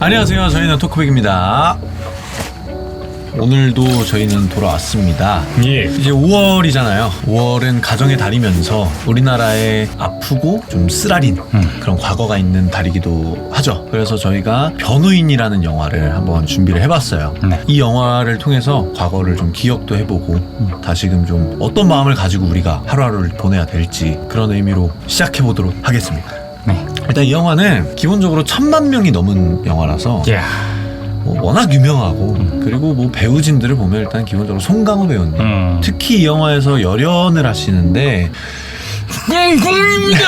안녕하세요. 저희는 토크백입니다. 오늘도 저희는 돌아왔습니다. 예. 이제 5월이잖아요. 5월은 가정의 달이면서 우리나라의 아프고 좀 쓰라린 그런 과거가 있는 달이기도 하죠. 그래서 저희가 변호인이라는 영화를 한번 준비를 해봤어요. 이 영화를 통해서 과거를 좀 기억도 해보고 다시금 좀 어떤 마음을 가지고 우리가 하루하루를 보내야 될지 그런 의미로 시작해보도록 하겠습니다. 네. 일단 이 영화는 기본적으로 1000만 명이 넘은 영화라서 워낙 유명하고 그리고 뭐 배우진들을 보면 일단 기본적으로 송강호 배우님 특히 이 영화에서 열연을 하시는데 공입니다.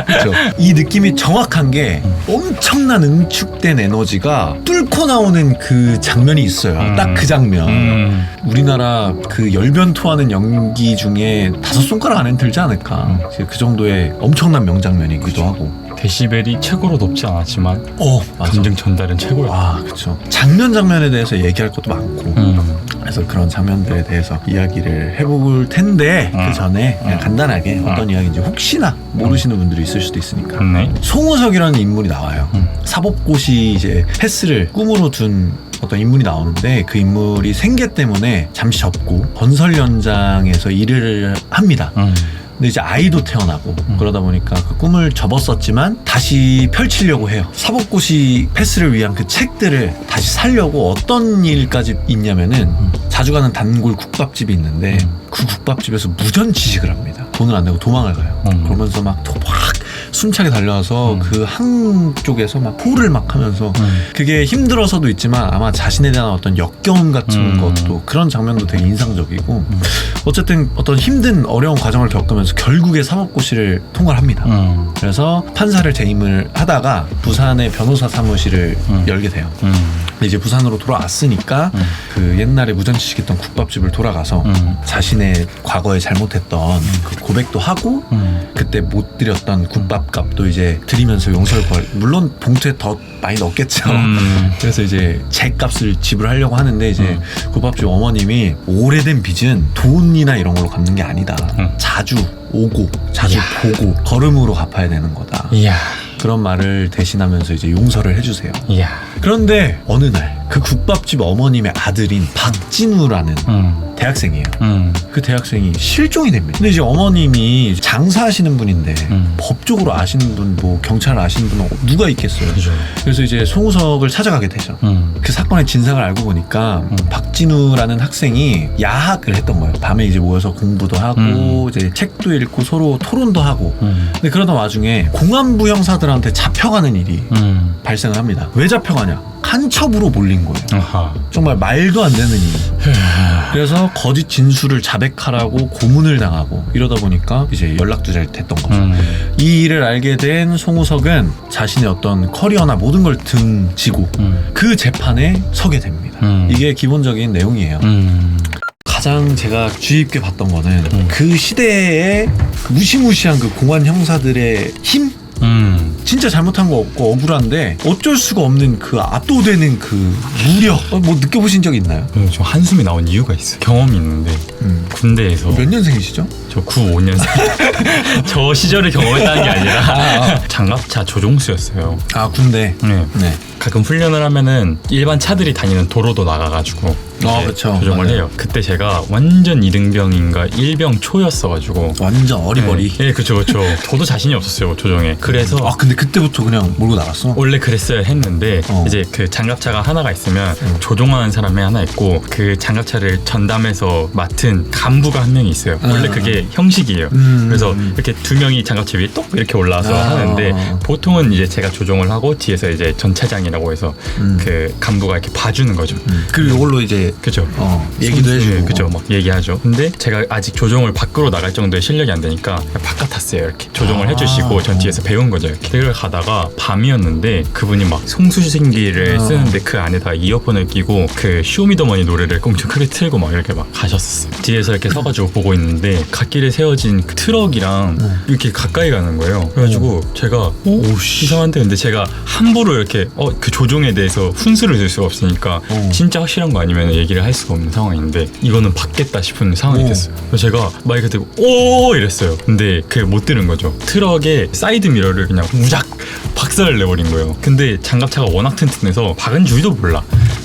그렇죠. 이 느낌이 정확한 게 엄청난 응축된 에너지가 뚫고 나오는 그 장면이 있어요. 딱 그 장면. 우리나라 그 열변토하는 연기 중에 5손가락 안에 들지 않을까. 그 정도의 엄청난 명장면이기도 하고. 데시벨이 최고로 높지 않았지만 맞아. 감정 전달은 최고야. 그렇죠. 장면에 대해서 얘기할 것도 많고 그래서 그런 장면들에 대해서 이야기를 해볼 텐데 그 전에 그냥 간단하게 어떤 이야기인지 혹시나 모르시는 분들이 있을 수도 있으니까. 송우석이라는 인물이 나와요. 사법고시 이제 패스를 꿈으로 둔 어떤 인물이 나오는데 그 인물이 생계 때문에 잠시 접고 건설 현장에서 일을 합니다. 근데 이제 아이도 태어나고 그러다 보니까 그 꿈을 접었었지만 다시 펼치려고 해요. 사법고시 패스를 위한 그 책들을 다시 살려고 어떤 일까지 있냐면은 자주 가는 단골 국밥집이 있는데 그 국밥집에서 무전 취직을 합니다. 돈을 안 내고 도망을 가요. 그러면서 막 숨차게 달려와서 그 한쪽에서 막 포를 막 하면서 그게 힘들어서도 있지만 아마 자신에 대한 어떤 역겨움 같은 것도 그런 장면도 되게 인상적이고 어쨌든 어떤 힘든 어려운 과정을 겪으면서 결국에 사법고시를 통과를 합니다. 그래서 판사를 재임을 하다가 부산의 변호사 사무실을 열게 돼요. 이제 부산으로 돌아왔으니까 그 옛날에 무전취직했던 국밥집을 돌아가서 자신의 과거에 잘못했던 그 고백도 하고 그때 못 드렸던 국밥값도 이제 드리면서 용서를 물론 봉투에 더 많이 넣겠죠. 그래서 이제 제 값을 지불하려고 하는데 이제 국밥집 어머님이 오래된 빚은 돈이나 이런 걸로 갚는 게 아니다. 자주 오고 자주 보고 걸음으로 갚아야 되는 거다. 그런 말을 대신하면서 이제 용서를 해주세요. 그런데 어느 날 그 국밥집 어머님의 아들인 박진우라는 대학생이에요. 그 대학생이 실종이 됩니다. 근데 이제 어머님이 장사하시는 분인데 법적으로 아시는 분, 뭐 경찰을 아시는 분은 누가 있겠어요. 그래서 이제 송우석을 찾아가게 되죠. 그 사건의 진상을 알고 보니까 박진우라는 학생이 야학을 했던 거예요. 밤에 이제 모여서 공부도 하고 이제 책도 읽고 서로 토론도 하고. 근데 그러던 와중에 공안부 형사들한테 잡혀가는 일이 발생을 합니다. 왜 잡혀가냐? 간첩으로 몰린 거예요. 정말 말도 안 되는 일. 그래서 거짓 진술을 자백하라고 고문을 당하고 이러다 보니까 이제 연락두절 됐던 거죠. 이 일을 알게 된 송우석은 자신의 어떤 커리어나 모든 걸 등지고 그 재판에 서게 됩니다. 이게 기본적인 내용이에요. 가장 제가 주의 깊게 봤던 거는 그 시대의 그 무시무시한 그 공안 형사들의 힘? 진짜 잘못한 거 없고 억울한데 어쩔 수가 없는 그 압도되는 그 무력 뭐 느껴보신 적 있나요? 저 한숨이 나온 이유가 있어요. 경험이 있는데 군대에서 몇 년생이시죠? 저 95년생 저 시절을 경험했다는 게 아니라 장갑차 조종수였어요. 군대. 네. 가끔 훈련을 하면은 일반 차들이 다니는 도로도 나가가지고 그렇죠. 조종을 해요. 그때 제가 완전 이등병인가 1병 초였어가지고 완전 어리버리. 그쵸. 저도 자신이 없었어요 조종에. 그래서 근데 그때부터 그냥 몰고 나갔어? 원래 그랬어야 했는데 이제 그 장갑차가 하나가 있으면 조종하는 사람이 하나 있고 그 장갑차를 전담해서 맡은 간부가 한 명이 있어요. 원래 그게 형식이에요. 그래서 이렇게 두 명이 장갑차 위에 똑 이렇게 올라와서 하는데 보통은 이제 제가 조종을 하고 뒤에서 이제 전차장이라고 해서 그 간부가 이렇게 봐주는 거죠. 그리고 이걸로 이제 그죠. 얘기도 해주고. 그죠. 막 얘기하죠. 근데 제가 아직 조종을 밖으로 나갈 정도의 실력이 안 되니까 바깥 탔어요. 이렇게 조종을 해주시고 전 뒤에서 배운 거죠. 이렇게 길을 가다가 밤이었는데 그분이 막 송수신기를 쓰는데 그 안에다 이어폰을 끼고 그 쇼미더머니 노래를 엄청 크게 틀고 막 이렇게 막 가셨었어요. 뒤에서 이렇게 서가지고 보고 있는데 갓길에 세워진 그 트럭이랑 이렇게 가까이 가는 거예요. 그래가지고 제가 이상한데 근데 제가 함부로 이렇게 그 조종에 대해서 훈수를 줄 수가 없으니까 진짜 확실한 거 아니면 얘기를 할 수가 없는 상황인데 이거는 받겠다 싶은 상황이 됐어요. 그래서 제가 마이크 대고 오 이랬어요. 근데 그게 못 들은 거죠. 트럭의 사이드 미러를 그냥 우작 박살을 내버린 거예요. 근데 장갑차가 워낙 튼튼해서 박은 줄도 몰라.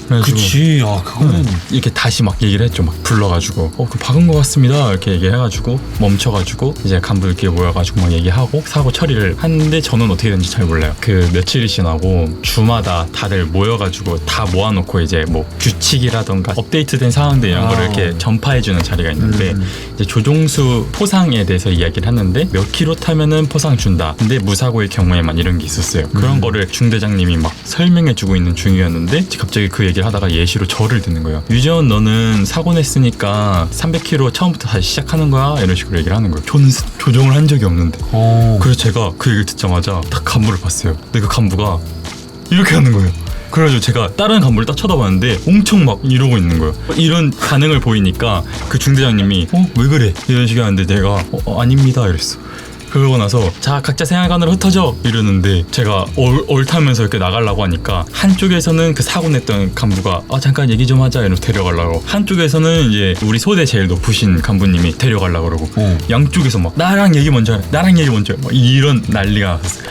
그래가지고 그치. 아 그거는 이렇게 다시 막 얘기를 했죠. 막 불러가지고 그 박은 것 같습니다 이렇게 얘기해가지고 멈춰가지고 이제 간부들끼리 모여가지고 막 얘기하고 사고 처리를 하는데 저는 어떻게 된지 잘 몰라요. 그 며칠이 지나고 주마다 다들 모여가지고 다 모아놓고 이제 뭐 규칙이라던가 업데이트된 사항들 이런 거를 이렇게 전파해주는 자리가 있는데 이제 조종수 포상에 대해서 이야기를 하는데 몇 킬로 타면은 포상 준다. 근데 무사고의 경우에만 이런 게 있었어요. 그런 거를 중대장님이 막 설명해주고 있는 중이었는데 갑자기 그 얘기를 하다가 예시로 저를 듣는 거예요. 유재원 너는 사고 냈으니까 300km 처음부터 다시 시작하는 거야 이런 식으로 얘기를 하는 거예요. 저는 조종을 한 적이 없는데 그래서 제가 그 얘기를 듣자마자 딱 간부를 봤어요. 근데 그 간부가 이렇게 하는 거예요. 그래가지고 제가 다른 간부를 딱 쳐다봤는데 엄청 막 이러고 있는 거예요. 이런 반응을 보이니까 그 중대장님이 왜 그래? 이런 식이 하는데 내가 아닙니다 이랬어. 그러고 나서 자 각자 생활관으로 흩어져 이러는데 제가 얼타면서 이렇게 나가려고 하니까 한쪽에서는 그 사고 냈던 간부가 잠깐 얘기 좀 하자 이러면서 데려가려고, 한쪽에서는 이제 우리 소대 제일 높으신 간부님이 데려가려고 그러고 양쪽에서 막 나랑 얘기 먼저 해, 나랑 얘기 먼저 해, 막 이런 난리가 났어요.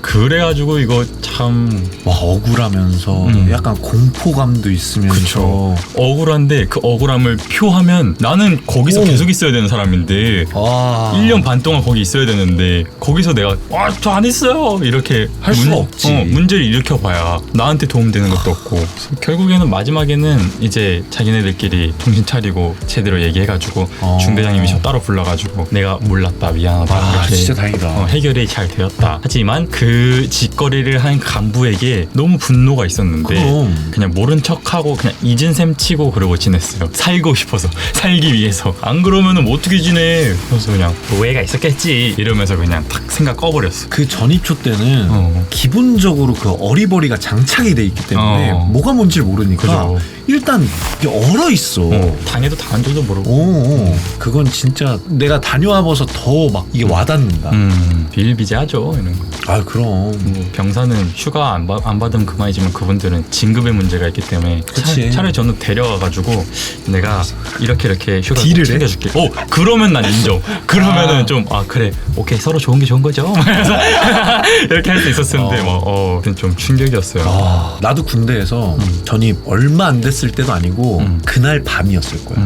그래가지고 이거 참 와 억울하면서 약간 공포감도 있으면서 그쵸. 억울한데 그 억울함을 표하면 나는 거기서 계속 있어야 되는 사람인데 1년 반 동안 거기 있어야 되는데 거기서 내가 저 안 했어요 이렇게 할 수가 없지. 문제를 일으켜봐야 나한테 도움되는 것도 없고 결국에는 마지막에는 이제 자기네들끼리 정신 차리고 제대로 얘기해가지고 중대장님이 저 따로 불러가지고 내가 몰랐다 미안하다 이렇게 진짜 다행이다. 해결이 잘 되었다. 하지만 그 짓거리를 한 간부에게 너무 분노가 있었는데 그냥 모른 척하고 그냥 잊은 셈 치고 그러고 지냈어요. 살고 싶어서, 살기 위해서. 안 그러면은 뭐 어떻게 지내. 그래서 그냥 오해가 있었겠지 이러면서 그냥 탁 생각 꺼버렸어. 그 전입초 때는 기본적으로 그 어리버리가 장착이 돼 있기 때문에 뭐가 뭔지를 모르니까 그죠. 일단 이게 얼어 있어. 당해도 당한 줄도 모르고. 그건 진짜 내가 다녀와봐서 더 막 이게 와닿는다. 비일비재하죠 이런 거. 아 그럼. 뭐 병사는 휴가 안 받으면 그만이지만 그분들은 진급의 문제가 있기 때문에 차라리 저는 데려가가지고 내가 이렇게 휴가 딜을 챙겨줄게. 그러면 난 인정. 그러면은 좀 그래 오케이 서로 좋은 게 좋은 거죠. 이렇게 할 수 있었는데 좀 충격이었어요. 나도 군대에서 전입 얼마 안 됐을 때도 아니고 그날 밤이었을 거야.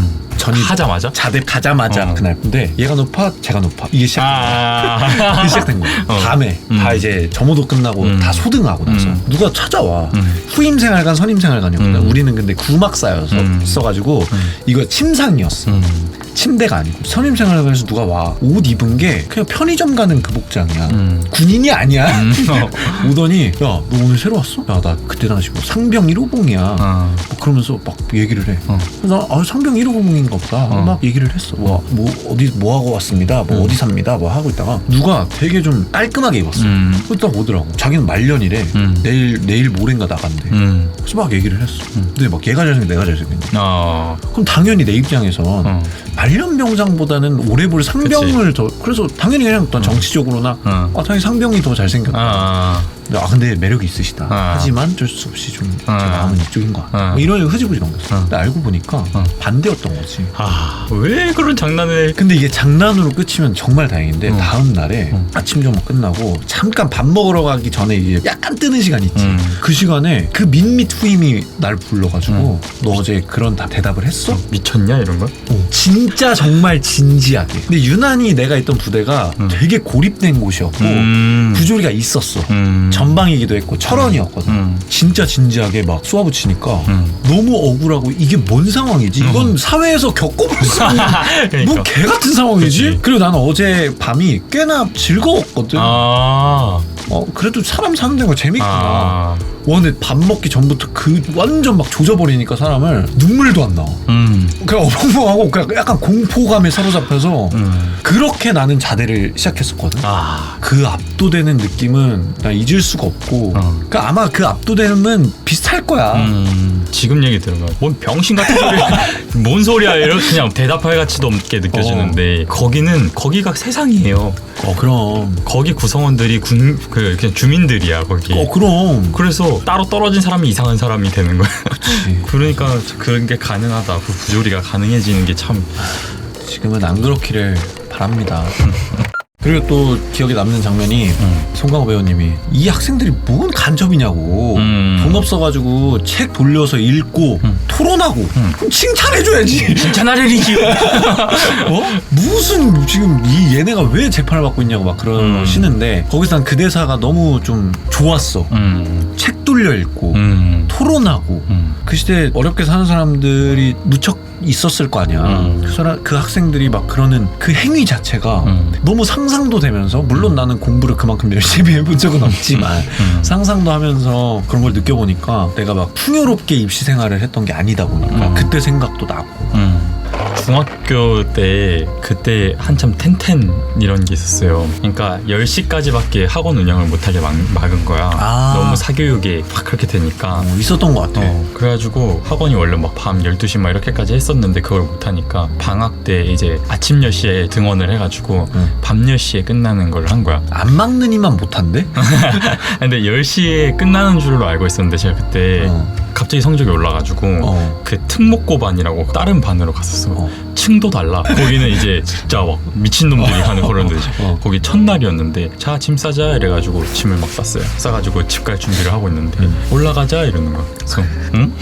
하자마자? 자대 가자마자 그날. 근데 얘가 높아 제가 높아 이게 시작된 거야. 밤에 다 이제 점호도 끝나고 다 소등하고 나서 누가 찾아와. 후임생활관 선임생활관이었거든. 우리는 근데 구막사여서 써가지고 이거 침상이었어. 침대가 아니고 선임생활관에서 누가 와. 옷 입은 게 그냥 편의점 가는 그 복장이야. 군인이 아니야. 오더니 야 너 오늘 새로 왔어? 야 나 그때 당시 뭐 상병 1호봉이야. 뭐 그러면서 막 얘기를 해. 그래서 나 상병 1호봉인가 보다. 막 얘기를 했어. 뭐 어디 뭐 하고 왔습니다. 뭐 어디 삽니다. 뭐 하고 있다가 누가 되게 좀 깔끔하게 입었어. 그러다 오더라고. 자기는 말년이래. 내일 모레인가 나간대. 그래서 막 얘기를 했어. 근데 막 얘가 잘생겨 내가 잘생겼냐. 그럼 당연히 내 입장에선 말년 병장보다는 오래 볼 상병을 더, 그래서 당연히 그냥 어떤 정치적으로나 당연히 상병이 더 잘생겼다. 근데 매력이 있으시다. 하지만 어쩔 수 없이 좀 제 마음은 이쪽인 것 같다. 뭐 이런 흐지부지 넘겼어. 근데 알고 보니까 반대였던 거지. 왜 그런 장난을. 근데 이게 장난으로 끝이면 정말 다행인데 다음 날에 아침 점심 끝나고 잠깐 밥 먹으러 가기 전에 이제 약간 뜨는 시간 있지. 그 시간에 그 민밋 후임이 날 불러가지고 너 어제 그런 대답을 했어? 미쳤냐 이런 거? 진짜 정말 진지하게. 근데 유난히 내가 있던 부대가 되게 고립된 곳이었고 부조리가 있었어. 전방이기도 했고 철원이었거든. 진짜 진지하게 막 쏘아붙이니까 너무 억울하고 이게 뭔 상황이지? 이건 사회에서 겪어볼 수 없는 그러니까. 뭐 개 같은 상황이지? 그치. 그리고 나는 어제 밤이 꽤나 즐거웠거든. 그래도 사람 사는 데가 재밌구나. 근데 밥 먹기 전부터 그 완전 막 조져버리니까 사람을 눈물도 안 나와. 그냥 어벙벙하고 그냥 약간 공포감에 사로잡혀서 그렇게 나는 자대를 시작했었거든. 그 압도되는 느낌은 나 잊을 수가 없고 그러니까 아마 그 압도됨은 비슷할 거야. 지금 얘기 들으면 뭔 병신 같은 소리 뭔 소리야 이렇게 그냥 대답할 가치도 없게 느껴지는데 거기가 세상이에요. 그럼 거기 구성원들이 그냥 주민들이야 거기. 그럼 그래서 그래가지고 따로 떨어진 사람이 이상한 사람이 되는 거야. 그치. 그러니까 그런 게 가능하다. 그 부조리가 가능해지는 게 참. 지금은 안 그렇기를 바랍니다. 그리고 또 기억에 남는 장면이 송강호 배우님이 이 학생들이 뭔 간첩이냐고 돈 없어가지고 책 돌려서 읽고 토론하고 그럼 칭찬해줘야지. 칭찬할 일이지. 어? 무슨 지금 이 얘네가 왜 재판을 받고 있냐고 막 그러시는데 거기서 난 그 대사가 너무 좀 좋았어. 책 돌려 읽고 토론하고 그 시대에 어렵게 사는 사람들이 무척 있었을 거 아니야. 그 학생들이 막 그러는 그 행위 자체가 너무 상상도 되면서 물론 나는 공부를 그만큼 열심히 해본 적은 없지만 상상도 하면서 그런 걸 느껴보니까 내가 막 풍요롭게 입시 생활을 했던 게 아니다 보니까 그때 생각도 나고 중학교 때 그때 한참 텐텐 이런 게 있었어요. 그러니까 10시까지밖에 학원 운영을 못하게 막은 거야. 너무 사교육에 막 그렇게 되니까 있었던 것 같아. 그래가지고 학원이 원래 막 밤 12시 막 이렇게까지 했었는데 그걸 못하니까 방학 때 이제 아침 10시에 등원을 해가지고 밤 10시에 끝나는 걸 한 거야. 안 막는 이만 못한대? 근데 10시에 끝나는 줄로 알고 있었는데 제가 그때 갑자기 성적이 올라가지고 그 특목고반이라고 다른 반으로 갔었어. 층도 달라. 거기는 이제 진짜 막 미친놈들이 가는 그런 데지. 거기 첫날이었는데 자 짐 싸자 이래가지고 짐을 막 쌌어요. 싸가지고 집 갈 준비를 하고 있는데 올라가자 이러는 거야. 그래서 응?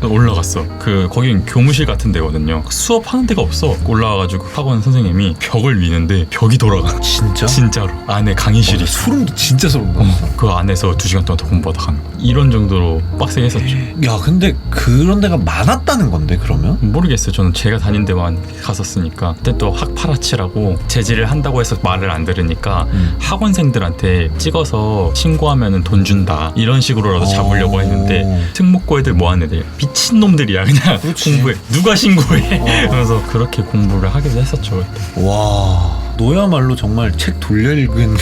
올라갔어. 거긴 교무실 같은 데거든요. 수업하는 데가 없어. 올라와가지고 학원 선생님이 벽을 미는데 벽이 돌아가. 진짜? 진짜로. 안에 강의실이 있어. 진짜 소름 돋았어. 그 안에서 2시간 동안 더 공부하다 가는 거야. 이런 정도로 빡세게 했었죠. 야 근데 그런 데가 많았다는 건데 그러면? 모르겠어요. 저는 제가 다닌 데만 갔었으니까. 그때 또 학파라치라고 재질을 한다고 해서 말을 안 들으니까 학원생들한테 찍어서 신고하면 돈 준다 이런 식으로라도 잡으려고 했는데 특목고 애들 뭐하는 애들 미친놈들이야. 그냥 그렇지. 공부해. 누가 신고해. 그래서 그렇게 공부를 하기도 했었죠. 그때. 와 너야말로 정말 책 돌려 읽은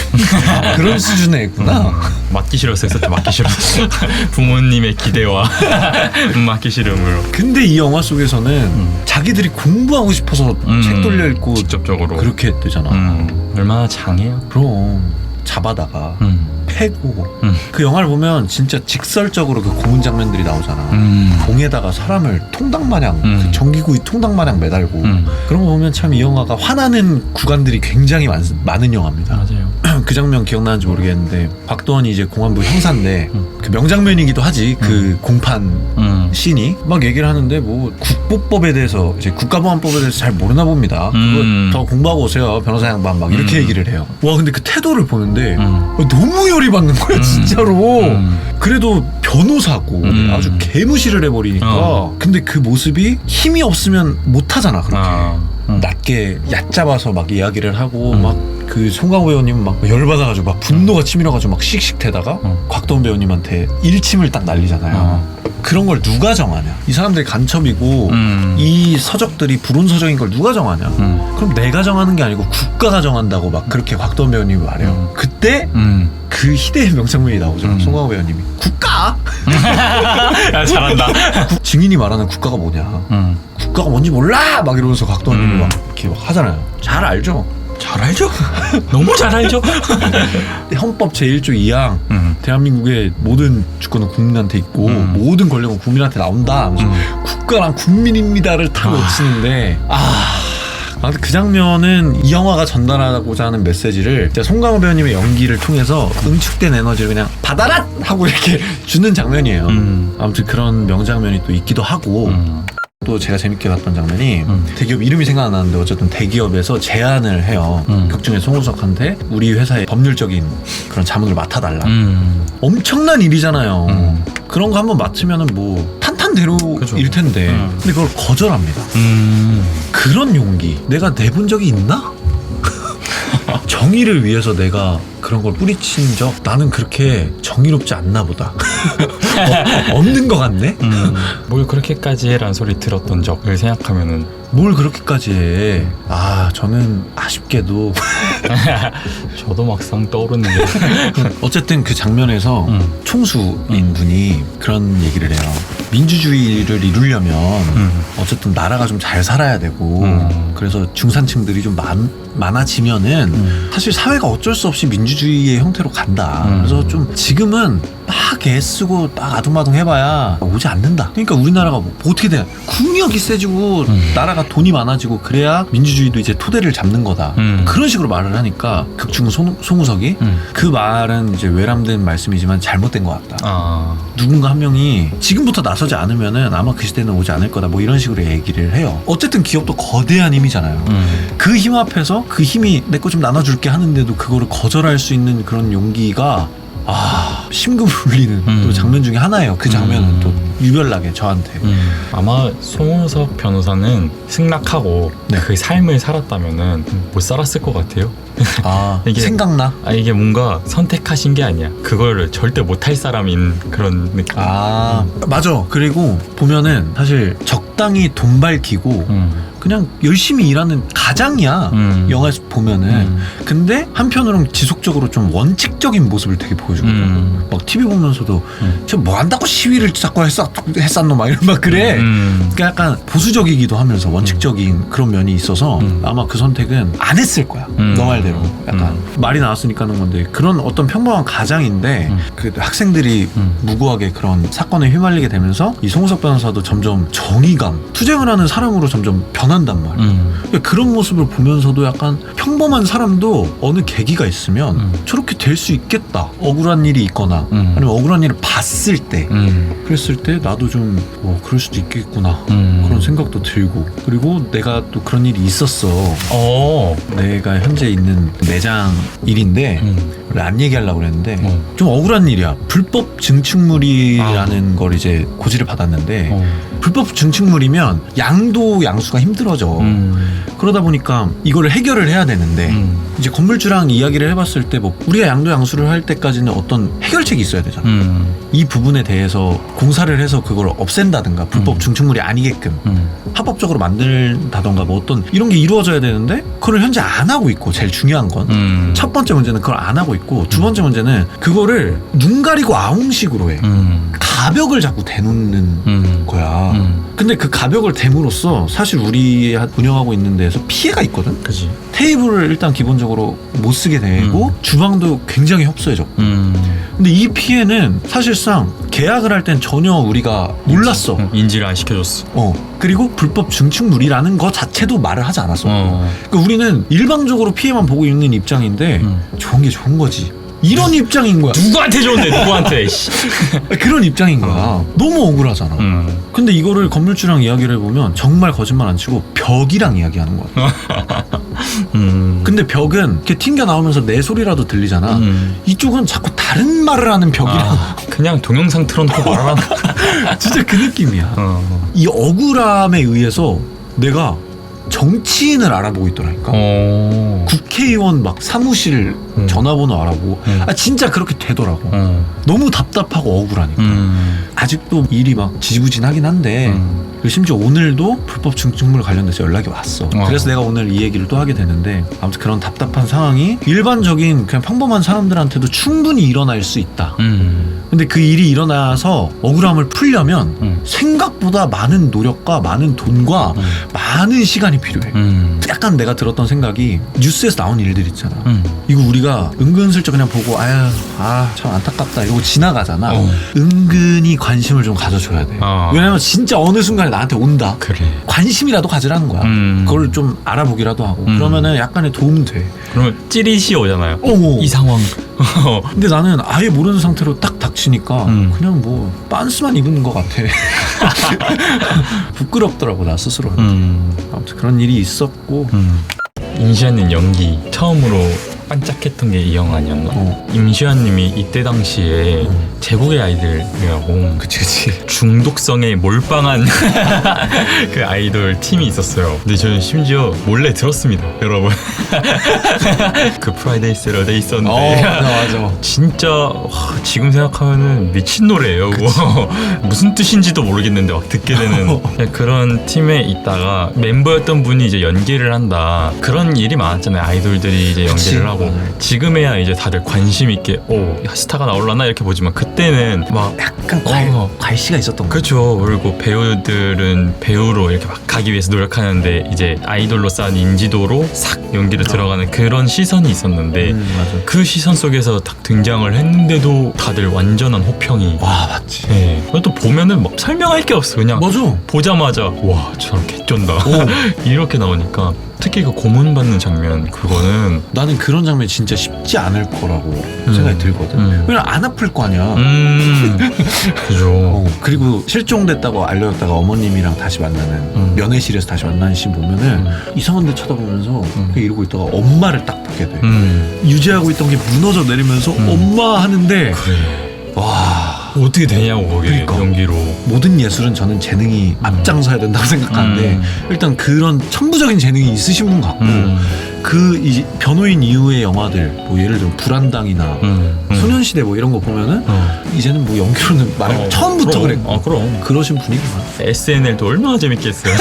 그런 수준의 애구나. 맞기 싫어서 했었죠. 맞기 싫어서. 부모님의 기대와 맞기 싫음으로. 근데 이 영화 속에서는 자기들이 공부하고 싶어서 책 돌려 읽고 직접적으로 그렇게 되잖아. 얼마나 장해요. 그럼 잡아다가 패고 그 영화를 보면 진짜 직설적으로 그 고문 장면들이 나오잖아. 봉에다가 사람을 통닭마냥 그 전기구이 통닭마냥 매달고 그런 거 보면 참 이 영화가 화나는 구간들이 굉장히 많은 영화입니다. 맞아요. 그 장면 기억나는지 모르겠는데 박도원이 이제 공안부 형사인데 그 명장면이기도 하지. 그 공판 씬이 막 얘기를 하는데 뭐 국보법에 대해서 이제 국가보안법에 대해서 잘 모르나 봅니다. 그거 더 공부하고 오세요 변호사 양반 막 이렇게 얘기를 해요. 와 근데 그 태도를 보는데 너무 열이 받는 거야 진짜로. 그래도 변호사고 아주 개무시를 해버리니까 근데 그 모습이 힘이 없으면 못하잖아 그렇게. 낮게 얕잡아서 막 이야기를 하고 막 그 송강호 배우님은 막 열받아가지고 막 분노가 치밀어가지고 막 씩씩대다가 곽도원 배우님한테 일침을 딱 날리잖아요. 그런 걸 누가 정하냐? 이 사람들이 간첩이고 이 서적들이 불온 서적인 걸 누가 정하냐? 그럼 내가 정하는 게 아니고 국가가 정한다고 막 그렇게 곽도원 배우님이 말해요. 그때 그 희대의 명장면이 나오죠. 송강호 배우님이 국가? 야, 잘한다. 증인이 말하는 국가가 뭐냐? 국가가 뭔지 몰라! 막 이러면서 곽도원님이 막 이렇게 막 하잖아요. 잘 알죠? 잘 알죠? 너무 잘 알죠? 헌법 제1조 2항 대한민국의 모든 주권은 국민한테 있고 모든 권력은 국민한테 나온다 하면서 국가랑 국민입니다를 다 외치는데 근데 그 장면은 이 영화가 전달하고자 하는 메시지를 송강호 배우님의 연기를 통해서 응축된 에너지를 그냥 받아라! 하고 이렇게 주는 장면이에요. 아무튼 그런 명장면이 또 있기도 하고 또 제가 재밌게 봤던 장면이 대기업 이름이 생각 안 나는데 어쨌든 대기업에서 제안을 해요. 극중에 송우석한테 우리 회사의 법률적인 그런 자문을 맡아달라. 엄청난 일이잖아요. 그런 거 한번 맡으면은 뭐 탄탄대로일 텐데 근데 그걸 거절합니다. 그런 용기 내가 내본 적이 있나? 정의를 위해서 내가 그런 걸 뿌리친 적 나는 그렇게 정의롭지 않나 보다. 없는 것 같네? 뭘 그렇게까지 해라는 소리 들었던 적을 생각하면은 뭘 그렇게까지 해. 저는 아쉽게도 저도 막상 떠오르는 게 어쨌든 그 장면에서 총수인 분이 그런 얘기를 해요. 민주주의를 이루려면 어쨌든 나라가 좀 잘 살아야 되고 그래서 중산층들이 좀 많아지면은 사실 사회가 어쩔 수 없이 민주주의의 형태로 간다. 그래서 좀 지금은 막 애쓰고 막 아둥바둥 해봐야 오지 않는다. 그러니까 우리나라가 뭐 어떻게 돼? 국력이 세지고 나라가 돈이 많아지고 그래야 민주주의도 이제 토대를 잡는 거다. 그런 식으로 말을 하니까 극중 송우석이 그 말은 이제 외람된 말씀이지만 잘못된 것 같다. 누군가 한 명이 지금부터 나서지 않으면은 아마 그 시대는 오지 않을 거다. 뭐 이런 식으로 얘기를 해요. 어쨌든 기업도 거대한 힘이잖아요. 그 힘 앞에서 그 힘이 내 거 좀 나눠줄게 하는데도 그거를 거절할 수 있는 그런 용기가 심금을 울리는 또 장면 중에 하나예요. 그 장면은 또 유별나게 저한테. 아마 송우석 변호사는 승낙하고 네. 그 삶을 살았다면은 못 살았을 것 같아요. 이게 생각나? 이게 뭔가 선택하신 게 아니야. 그거를 절대 못할 사람인 그런 느낌. 맞아. 그리고 보면은 사실 적당히 돈 밝히고 그냥 열심히 일하는 가장이야. 영화에서 보면은. 근데 한편으로는 지속적으로 좀 원칙적인 모습을 되게 보여주거든. 막 TV 보면서도 저 뭐 한다고 시위를 자꾸 했었노 막 이런 막 그래. 그러니까 약간 보수적이기도 하면서 원칙적인 그런 면이 있어서 아마 그 선택은 안 했을 거야. 너 말대로. 약간 말이 나왔으니까 하는 건데 그런 어떤 평범한 가장인데 그 학생들이 무고하게 그런 사건에 휘말리게 되면서 이 송우석 변호사도 점점 정의감, 투쟁을 하는 사람으로 점점 변한단 말이야. 그러니까 그런 모습을 보면서도 약간 평범한 사람도 어느 계기가 있으면 저렇게 될 수 있겠다. 억울한 일이 있거나 아니면 억울한 일을 봤을 때 그랬을 때 나도 좀 그럴 수도 있겠구나 그런 생각도 들고 그리고 내가 또 그런 일이 있었어. 내가 현재 있는 매장 일인데 원래 안 얘기하려고 그랬는데 좀 억울한 일이야. 불법 증축물이라는 걸 이제 고지를 받았는데 불법 증축물이면 양도 양수가 힘들어져. 그러다 보니까 이거를 해결을 해야 되는데 이제 건물주랑 이야기를 해봤을 때 뭐 우리가 양도 양수를 할 때까지는 어떤 해결책이 있어야 되잖아. 이 부분에 대해서 공사를 해서 그걸 없앤다든가 불법 증축물이 아니게끔 합법적으로 만든다던가 뭐 어떤 이런 게 이루어져야 되는데 그걸 현재 안 하고 있고 제일 중요한 건 첫 번째 문제는 그걸 안 하고 있고 두 번째 문제는 그거를 눈 가리고 아웅식으로 해. 가벽을 자꾸 대놓는 거야. 근데 그 가벽을 댐으로써 사실 우리 운영하고 있는 데에서 피해가 있거든. 그치. 테이블을 일단 기본적으로 못 쓰게 되고 주방도 굉장히 협소해졌고 근데 이 피해는 사실상 계약을 할 땐 전혀 우리가 몰랐어. 인지를 안 시켜줬어. 그리고 불법 증축물이라는 거 자체도 말을 하지 않았어. 그러니까 우리는 일방적으로 피해만 보고 있는 입장인데 좋은 게 좋은 거지. 이런 입장인 거야. 누구한테 좋은데 누구한테. 그런 입장인 거야. 너무 억울하잖아. 근데 이거를 건물주랑 이야기를 해보면 정말 거짓말 안 치고 벽이랑 이야기하는 거야. 근데 벽은 이렇게 튕겨 나오면서 내 소리라도 들리잖아. 이쪽은 자꾸 다른 말을 하는 벽이랑 그냥 동영상 틀어놓고 말하는 진짜 그 느낌이야. 이 억울함에 의해서 내가 정치인을 알아보고 있더라니까. 국회의원 막 사무실 전화번호 알아보고 진짜 그렇게 되더라고. 너무 답답하고 억울하니까. 아직도 일이 막 지지부진하긴 한데 그리고 심지어 오늘도 불법 증축물 관련돼서 연락이 왔어. 그래서 내가 오늘 이 얘기를 또 하게 되는데 아무튼 그런 답답한 상황이 일반적인 그냥 평범한 사람들한테도 충분히 일어날 수 있다. 근데 그 일이 일어나서 억울함을 풀려면 생각보다 많은 노력과 많은 돈과 많은 시간이 필요해. 약간 내가 들었던 생각이 뉴스에서 나온 일들 있잖아. 이거 우리가 은근슬쩍 그냥 보고 참 안타깝다 이러고 지나가잖아. 은근히 관심을 좀 가져줘야 돼. 왜냐면 진짜 어느 순간에 나한테 온다. 그래. 관심이라도 가지라는 거야. 그걸 좀 알아보기라도 하고 그러면은 약간의 도움 돼. 그러면 찌릿이 오잖아요. 이 상황. 근데 나는 아예 모르는 상태로 딱 닥치니까 그냥 뭐 빤스만 입은 것 같아. 부끄럽더라고 나 스스로. 아무튼 그런 일이 있었고 임시완님 연기 처음으로 반짝했던 게 이 영화 아니었나? 임시완님이 이때 당시에 제국의 아이들이라고 그치 중독성에 몰빵한 그 아이돌 팀이 있었어요. 근데 저는 심지어 몰래 들었습니다, 여러분. 그 프라이데이 세러데이 있었는데 맞아. 진짜 지금 생각하면은 미친 노래예요. 무슨 뜻인지도 모르겠는데 막 듣게 되는 그런 팀에 있다가 멤버였던 분이 이제 연기를 한다. 그런 일이 많았잖아요. 아이돌들이 이제 연기를 하고 하고 지금에야 이제 다들 관심 있게 스타가 나올라나 이렇게 보지만 그때는 막 약간 괄시가 있었던 거. 그렇죠. 그리고 배우들은 배우로 이렇게 막 가기 위해서 노력하는데 이제 아이돌로 쌓은 인지도로 싹 연기로 들어가는 그런 시선이 있었는데 맞아. 그 시선 속에서 딱 등장을 했는데도 다들 완전한 호평이. 와 맞지. 네. 또 보면은 막 설명할 게 없어. 그냥 맞아. 보자마자 와 저 사람 개쩐다 이렇게 나오니까. 특히 그 고문 받는 장면 그거는 나는 그런 장면이 진짜 쉽지 않을 거라고 생각이 들거든. 왜냐면 안 아플 거 아니야. 그죠. 그리고 실종됐다고 알려졌다가 어머님이랑 다시 만나는 면회실에서 다시 만나는 씬 보면은 이상한 데 쳐다보면서 그냥 이러고 있다가 엄마를 딱 보게 돼. 유지하고 있던 게 무너져 내리면서 엄마 하는데 그래. 와 어떻게 되냐고 거기에 그러니까. 연기로. 모든 예술은 저는 재능이 앞장서야 된다고 생각하는데 일단 그런 천부적인 재능이 있으신 분 같고 그 이 변호인 이후의 영화들 뭐 예를 들면 불안당이나 소년시대 뭐 이런 거 보면은 이제는 뭐 연기로는 말을 처음부터 그랬고 그럼 그러신 분이구나. SNL도 얼마나 재밌겠어요.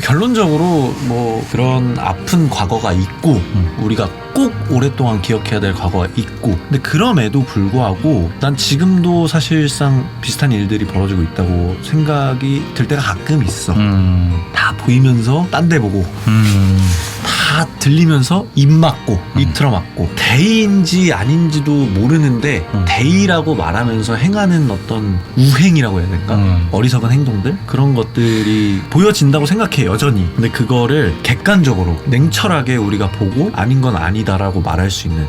결론적으로 뭐 그런 아픈 과거가 있고 우리가 꼭 오랫동안 기억해야 될 과거가 있고 근데 그럼에도 불구하고 난 지금도 사실상 비슷한 일들이 벌어지고 있다고 생각이 들 때가 가끔 있어. 다 보이면서 딴 데 보고 다 들리면서 입 막고 입 틀어막고 대의인지 아닌지도 모르는데 대의라고 말하면서 행하는 어떤 우행이라고 해야 될까? 어리석은 행동들? 그런 것들이 보여진다고 생각해 여전히. 근데 그거를 객관적으로 냉철하게 우리가 보고 아닌 건 아니다라고 말할 수 있는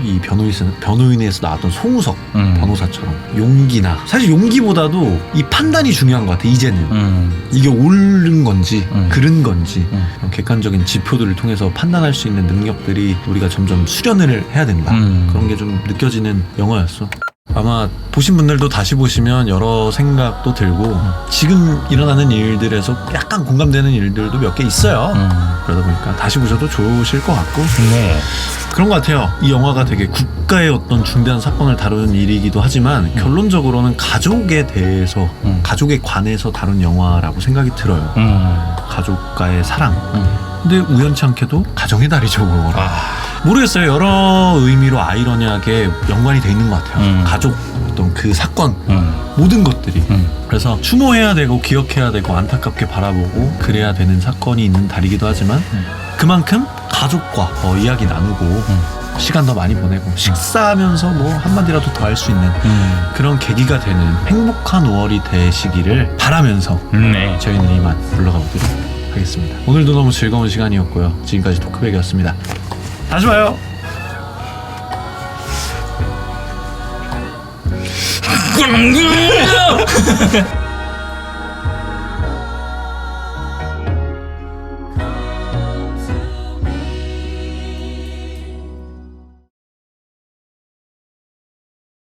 이 변호인에서 나왔던 송우석 변호사처럼 용기나 사실 용기보다도 이 판단이 중요한 것 같아 이제는. 이게 옳은 건지 그른 건지 그런 객관적인 지표들을 통해서 판단할 수 있는 능력들이 우리가 점점 수련을 해야 된다. 그런 게 좀 느껴지는 영화였어. 아마 보신 분들도 다시 보시면 여러 생각도 들고 지금 일어나는 일들에서 약간 공감되는 일들도 몇 개 있어요. 그러다 보니까 다시 보셔도 좋으실 것 같고 네. 그런 것 같아요. 이 영화가 되게 국가의 어떤 중대한 사건을 다루는 일이기도 하지만 결론적으로는 가족에 대해서 가족에 관해서 다룬 영화라고 생각이 들어요. 가족과의 사랑. 근데 우연치 않게도 가정의 달이죠. 모르겠어요. 여러 의미로 아이러니하게 연관이 돼 있는 것 같아요. 가족 어떤 그 사건 모든 것들이. 그래서 추모해야 되고 기억해야 되고 안타깝게 바라보고 그래야 되는 사건이 있는 달이기도 하지만 그만큼 가족과 이야기 나누고 시간 더 많이 보내고 식사하면서 뭐 한마디라도 더 할 수 있는 그런 계기가 되는 행복한 5월이 되시기를 바라면서 저희는 이만 물러가 보도록 하겠습니다. 오늘도 너무 즐거운 시간이었고요. 지금까지 토크백이었습니다. 다시 봐요.